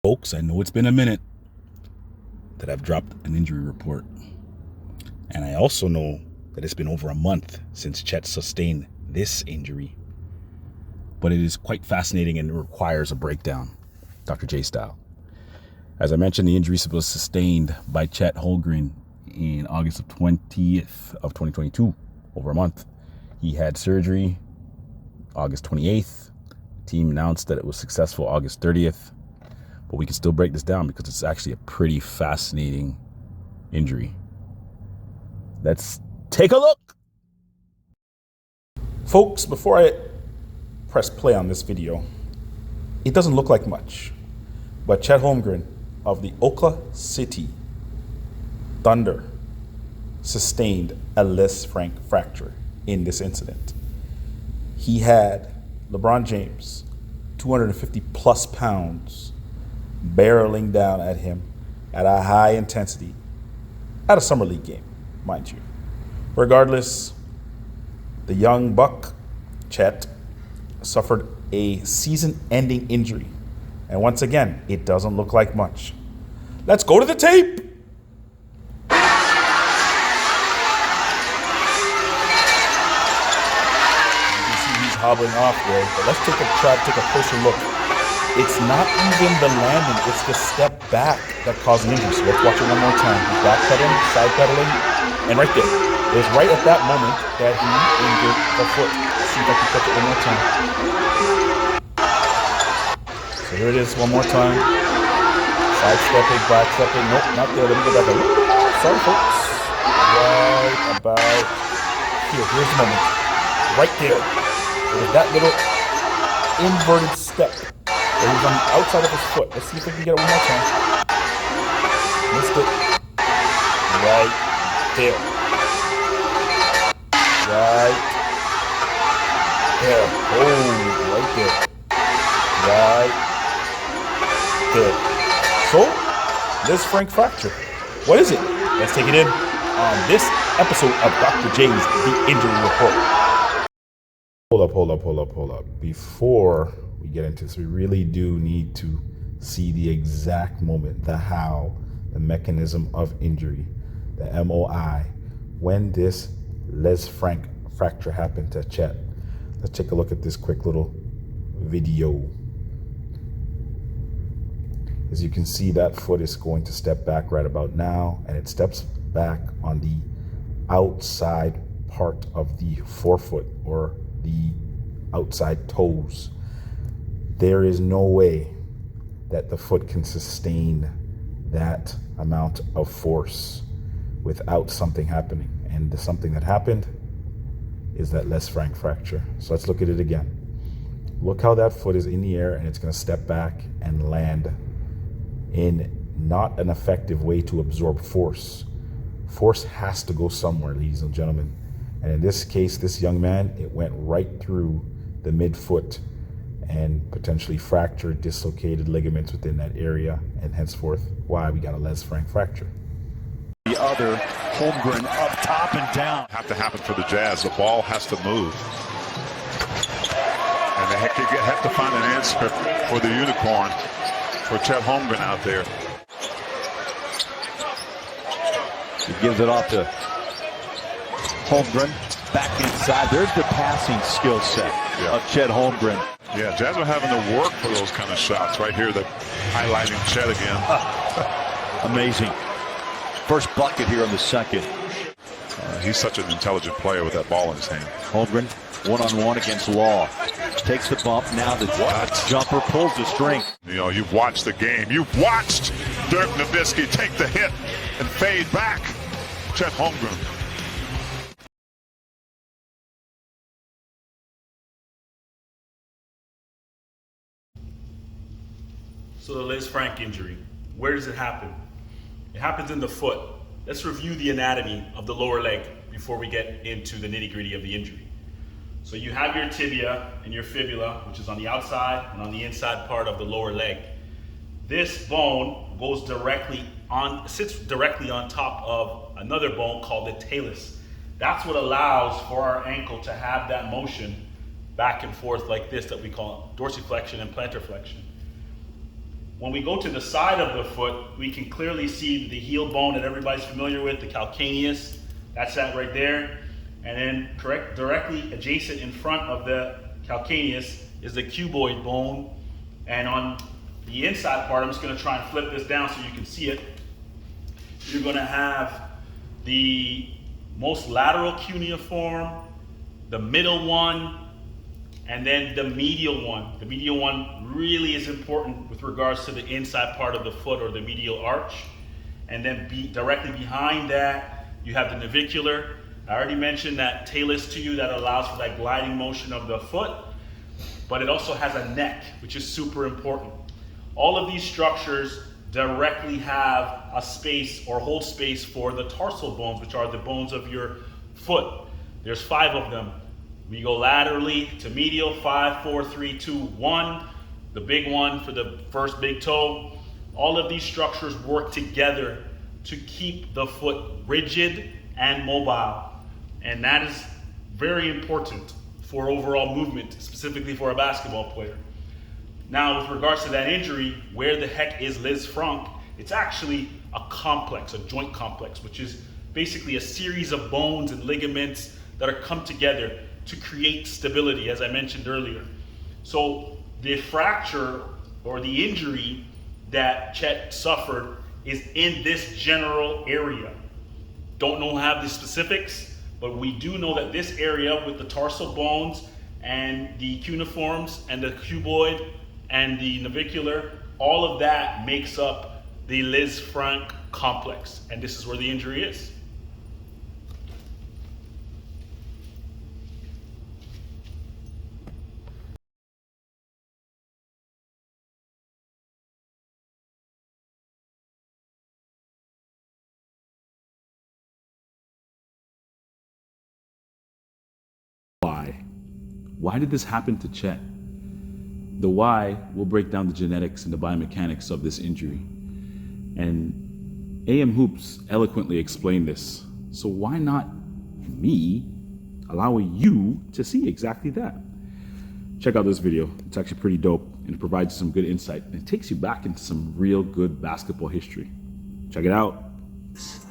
Folks, I know it's been a minute that I've dropped an injury report. And I also know that it's been over a month since Chet sustained this injury. But it is quite fascinating and it requires a breakdown, Dr. J style. As I mentioned, the injury was sustained by Chet Holmgren in August of 20th of 2022, over a month. He had surgery August 28th. The team announced that it was successful August 30th. But we can still break this down because it's actually a pretty fascinating injury. Let's take a look. Folks, before I press play on this video, it doesn't look like much, but Chet Holmgren of the Oklahoma City Thunder sustained a Les Frank fracture in this incident. He had LeBron James, 250 plus pounds, barreling down at him at a high intensity at a summer league game, mind you. Regardless, the young buck, Chet, suffered a season-ending injury. And once again, it doesn't look like much. Let's go to the tape. You can see he's hobbling off there, but let's try to take a closer look. It's not even the landing, it's the step back that caused an injury. So let's watch it one more time. He's backpedaling, side pedaling, and right there. It was right at that moment that he injured the foot. Let's see if I can catch it one more time. So here it is one more time. Side stepping, back stepping. Nope, not there. Let me go back a little bit more. Sorry, folks. Right about here. Here's the moment. Right there. It was that little inverted step. He was on the outside of his foot. Let's see if we can get it one more time. Missed it. Right there. Right there. Oh, right there. Right there. So, Les Frank fracture. What is it? Let's take it in on this episode of Dr. J's The Injury Report. Hold up. Before we get into this, we really do need to see the exact moment, the how, the mechanism of injury, the MOI, when this Les Frank fracture happened to Chet. Let's take a look at this quick little video. As you can see, that foot is going to step back right about now, and it steps back on the outside part of the forefoot, or the outside toes. There is no way that the foot can sustain that amount of force without something happening. And the something that happened is that Les Frank fracture. So let's look at it again. Look how that foot is in the air and it's going to step back and land in not an effective way to absorb force. Force has to go somewhere, ladies and gentlemen. And in this case, this young man, it went right through the midfoot and potentially fractured, dislocated ligaments within that area, and henceforth why we got a Les Frank fracture. The other, Holmgren up top and down. Have to happen for the Jazz. The ball has to move. And they have to find an answer for the unicorn, for Chet Holmgren out there. He gives it off to Holmgren. Back inside. There's the passing skill set of Chet Holmgren. Yeah, Jazz are having to work for those kind of shots. Right here, they're highlighting Chet again. Amazing. First bucket here in the second. He's such an intelligent player with that ball in his hand. Holmgren, one-on-one against Law. Takes the bump. Now the jumper pulls the string. You know, you've watched the game. You've watched Dirk Nowitzki take the hit and fade back. Chet Holmgren. So the Les Frank injury, where does it happen? It happens in the foot. Let's review the anatomy of the lower leg before we get into the nitty-gritty of the injury. So you have your tibia and your fibula, which is on the outside and on the inside part of the lower leg. This bone sits directly on top of another bone called the talus. That's what allows for our ankle to have that motion back and forth like this that we call dorsiflexion and plantar flexion. When we go to the side of the foot, we can clearly see the heel bone that everybody's familiar with, the calcaneus. That's that right there. And then directly adjacent in front of the calcaneus is the cuboid bone. And on the inside part, I'm just going to try and flip this down so you can see it. You're going to have the most lateral cuneiform, the middle one, and then the medial one. The medial one really is important with regards to the inside part of the foot, or the medial arch. And then directly behind that, you have the navicular. I already mentioned that talus to you that allows for that gliding motion of the foot, but it also has a neck, which is super important. All of these structures directly have a space or hold space for the tarsal bones, which are the bones of your foot. There's 5 of them. We go laterally to medial, 5, 4, 3, 2, 1. The big one for the first big toe. All of these structures work together to keep the foot rigid and mobile. And that is very important for overall movement, specifically for a basketball player. Now, with regards to that injury, where the heck is Liz Franck? It's actually a complex, a joint complex, which is basically a series of bones and ligaments that are come together to create stability, as I mentioned earlier. So the fracture or the injury that Chet suffered is in this general area. Don't have the specifics, but we do know that this area with the tarsal bones and the cuneiforms and the cuboid and the navicular, all of that makes up the Liz Franck complex. And this is where the injury is. Why did this happen to Chet? The why will break down the genetics and the biomechanics of this injury. And AM Hoops eloquently explained this. So why not me allowing you to see exactly that? Check out this video. It's actually pretty dope, and it provides some good insight. And it takes you back into some real good basketball history. Check it out.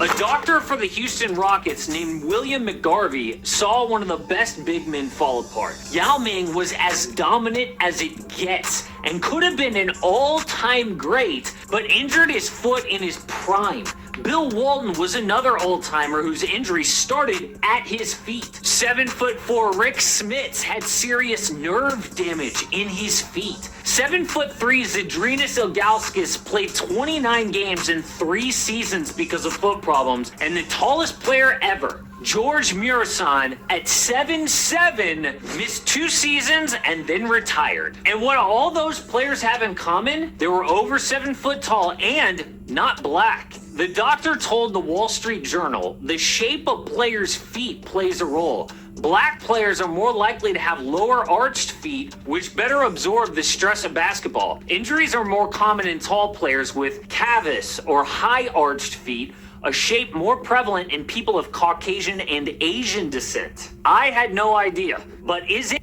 A doctor for the Houston Rockets named William McGarvey saw one of the best big men fall apart. Yao Ming was as dominant as it gets and could have been an all-time great, but injured his foot in his prime. Bill Walton was another old-timer whose injury started at his feet. 7'4" Rick Smits had serious nerve damage in his feet. 7'3" Zydrunas Ilgauskas played 29 games in 3 seasons because of foot problems, and the tallest player ever, George Murasan, at 7'7", missed 2 seasons and then retired. And what all those players have in common, they were over 7 foot tall and not black. The doctor told the Wall Street Journal, the shape of players' feet plays a role. Black players are more likely to have lower arched feet, which better absorb the stress of basketball. Injuries are more common in tall players with cavus or high arched feet, a shape more prevalent in people of Caucasian and Asian descent. I had no idea, but is it?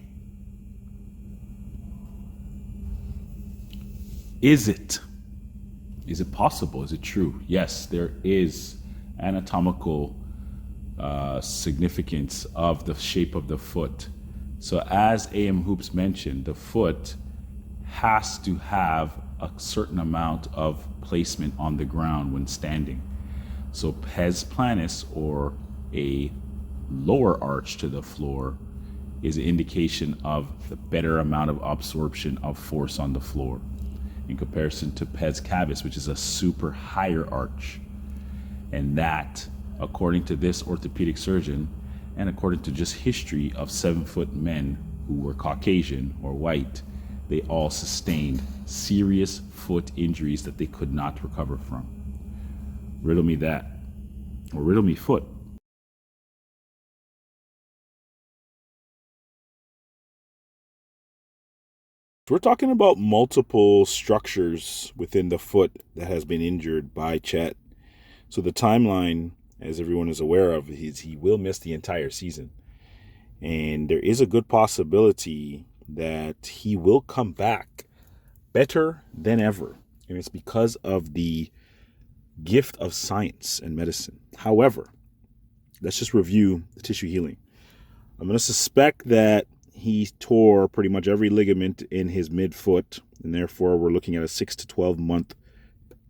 Is it possible? Is it true? Yes, there is anatomical significance of the shape of the foot. So as AM Hoops mentioned, the foot has to have a certain amount of placement on the ground when standing. So pes planus, or a lower arch to the floor, is an indication of the better amount of absorption of force on the floor in comparison to pes cavus, which is a super higher arch. And that, according to this orthopedic surgeon, and according to just history of 7-foot men who were Caucasian or white, they all sustained serious foot injuries that they could not recover from. Riddle me that, or riddle me foot. We're talking about multiple structures within the foot that has been injured by Chet. So the timeline, as everyone is aware of, is he will miss the entire season. And there is a good possibility that he will come back better than ever. And it's because of the gift of science and medicine. However, let's just review the tissue healing. I'm going to suspect that he tore pretty much every ligament in his midfoot, and therefore we're looking at a 6 to 12 month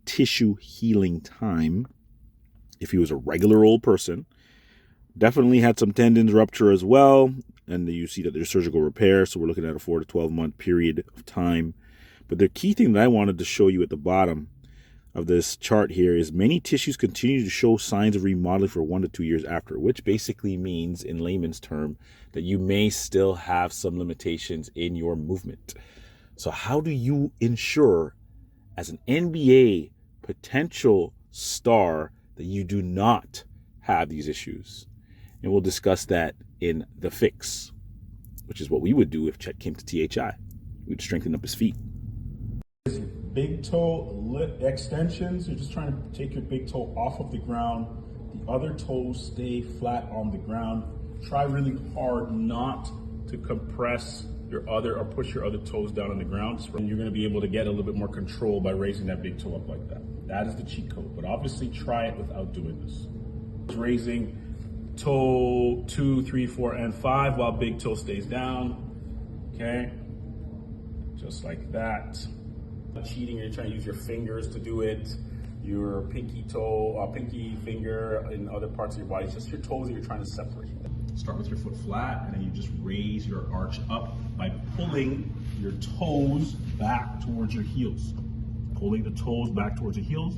tissue healing time. If he was a regular old person, definitely had some tendons rupture as well, and you see that there's surgical repair, so we're looking at a 4 to 12 month period of time. But the key thing that I wanted to show you at the bottom of this chart here is many tissues continue to show signs of remodeling for 1 to 2 years after, which basically means, in layman's term, that you may still have some limitations in your movement. So how do you ensure, as an NBA potential star, that you do not have these issues? And we'll discuss that in the fix, which is what we would do if Chet came to THI. We'd strengthen up his feet. Big toe extensions, you're just trying to take your big toe off of the ground. The other toes stay flat on the ground. Try really hard not to compress your other or push your other toes down on the ground. And you're going to be able to get a little bit more control by raising that big toe up like that. That is the cheat code, but obviously try it without doing this. Raising toe 2, 3, 4, and 5 while big toe stays down. Okay, just like that. Cheating, you're trying to use your fingers to do it, your pinky toe, pinky finger in other parts of your body, just your toes that you're trying to separate. Start with your foot flat, and then you just raise your arch up by pulling your toes back towards your heels. Pulling the toes back towards the heels.